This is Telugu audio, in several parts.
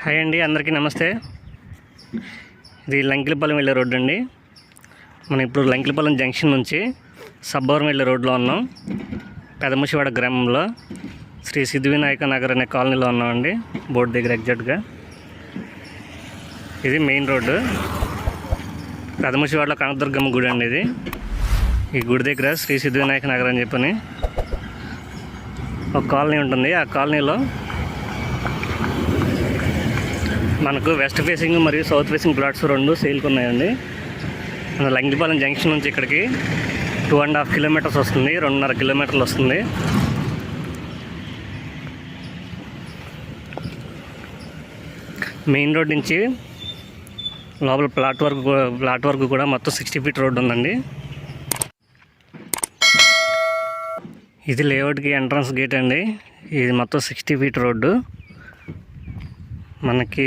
హాయ్ అండి, అందరికీ నమస్తే. ఇది లంకిలపాలెం వెళ్ళే రోడ్డు అండి. మనం ఇప్పుడు లంకిలపాలెం జంక్షన్ నుంచి సబ్బవరం వెళ్ళే రోడ్లో ఉన్నాం. పెదముషివాడ గ్రామంలో శ్రీ సిద్ధివినాయక నగర్ అనే కాలనీలో ఉన్నామండి, బోర్డు దగ్గర ఎగ్జాక్ట్గా. ఇది మెయిన్ రోడ్డు. పెదముషివాడలో కనకదుర్గమ్మ గుడి అండి ఇది. ఈ గుడి దగ్గర శ్రీ సిద్ధివినాయక నగర్ అని చెప్పని ఒక కాలనీ ఉంటుంది. ఆ కాలనీలో మనకు వెస్ట్ ఫేసింగ్ మరియు సౌత్ ఫేసింగ్ ప్లాట్స్ రెండు సేల్కి ఉన్నాయండి. మన లంకిలపాలెం జంక్షన్ నుంచి ఇక్కడికి 2.5 కిలోమీటర్స్ వస్తుంది, 2.5 కిలోమీటర్లు వస్తుంది. మెయిన్ రోడ్ నుంచి లోపల ప్లాట్ వరకు కూడా మొత్తం 60 ఫీట్ రోడ్డు ఉందండి. ఇది లేఅవుట్కి ఎంట్రన్స్ గేట్ అండి. ఇది మొత్తం 60 ఫీట్ రోడ్డు. మనకి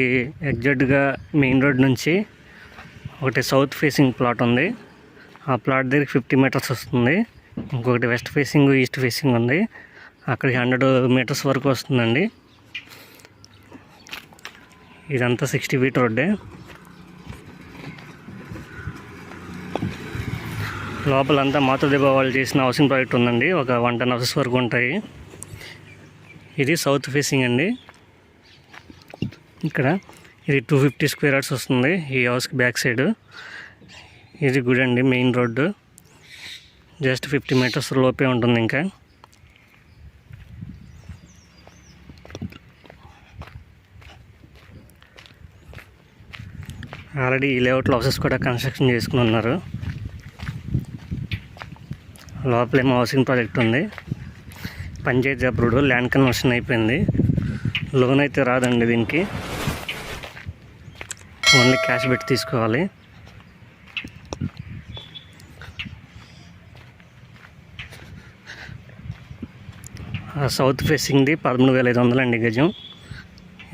ఎగ్జాక్ట్గా మెయిన్ రోడ్ నుంచి ఒకటి సౌత్ ఫేసింగ్ ప్లాట్ ఉంది. ఆ ప్లాట్ దగ్గర 50 మీటర్స్ వస్తుంది. ఇంకొకటి వెస్ట్ ఫేసింగ్, ఈస్ట్ ఫేసింగ్ ఉంది. అక్కడికి 100 మీటర్స్ వరకు వస్తుందండి. ఇదంతా 60 ఫీట్ రోడ్డే. లోపలంతా మాతృదేవ వాళ్ళు చేసిన హౌసింగ్ ప్రాజెక్ట్ ఉందండి. ఒక 110 హౌసెస్ వరకు ఉంటాయి. ఇది సౌత్ ఫేసింగ్ అండి. ఇక్కడ ఇది 250 స్క్వేర్ యార్డ్స్ వస్తుంది ఈ హౌస్కి బ్యాక్ సైడ్. ఇది గుడి అండి, మెయిన్ రోడ్డు. జస్ట్ 50 మీటర్స్ లోపే ఉంటుంది. ఇంకా ఆల్రెడీ ఈ లేఅవుట్లో హౌసెస్ కూడా కన్స్ట్రక్షన్ చేసుకుని ఉన్నారు. లోపలేమో హౌసింగ్ ప్రాజెక్ట్ ఉంది. పంచాయతీ అప్రూవ్డ్, ల్యాండ్ కన్వర్షన్ అయిపోయింది. లోన్ అయితే రాదండి దీనికి, ఓన్లీ క్యాష్ పెట్టి తీసుకోవాలి. సౌత్ ఫేసింగ్ది 13,500 అండి గజం.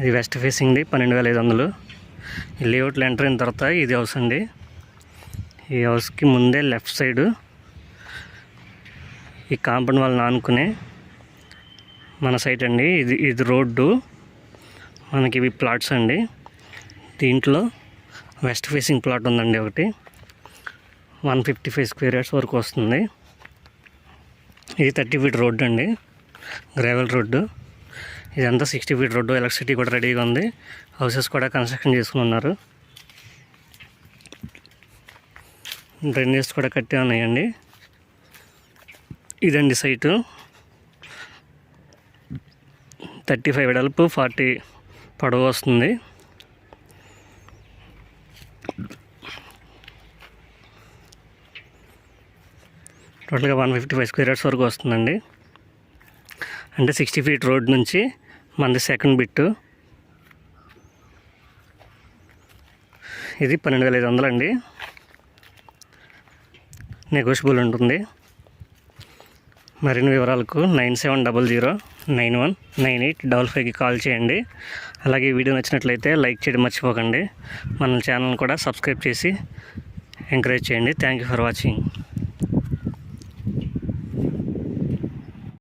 ఇది వెస్ట్ ఫేసింగ్ది 12,500. ఈ లేఅవుట్లో ఎంటర్ అయిన తర్వాత ఇది హౌస్ అండి. ఈ హౌస్కి ముందే లెఫ్ట్ సైడు ఈ కాంపౌండ్ వాళ్ళని ఆనుకునే మన సైట్ అండి. ఇది రోడ్డు. మనకి ఇవి ప్లాట్స్ అండి. దీంట్లో వెస్ట్ ఫేసింగ్ ప్లాట్ ఉందండి ఒకటి, 155 స్క్వేర్ యార్డ్స్ వరకు వస్తుంది. ఇది 30 ఫీట్ రోడ్డు అండి, గ్రావెల్ రోడ్డు. ఇదంతా 60 ఫీట్ రోడ్డు. ఎలక్ట్రిసిటీ కూడా రెడీగా ఉంది. హౌసెస్ కూడా కన్స్ట్రక్షన్ చేసుకుని ఉన్నారు. డ్రైనేజ్ కూడా కట్టే ఉన్నాయండి. ఇదండి సైటు. 35 వెడల్పు, 40 పొడవు వస్తుంది. టోటల్గా 155 స్క్వేర్ యార్డ్స్ వరకు వస్తుందండి. అంటే 60 ఫీట్ రోడ్ నుంచి మనది సెకండ్ బిట్టు. ఇది 12,500 అండి. నెగోషియబుల్ ఉంటుంది. మరిన్ని వివరాలకు 9700919855కి కాల్ చేయండి. అలాగే వీడియో నచ్చినట్లయితే లైక్ చేయడం మర్చిపోకండి. మన ఛానల్ కూడా సబ్స్క్రైబ్ చేసి ఎంకరేజ్ చేయండి. Thank you for watching.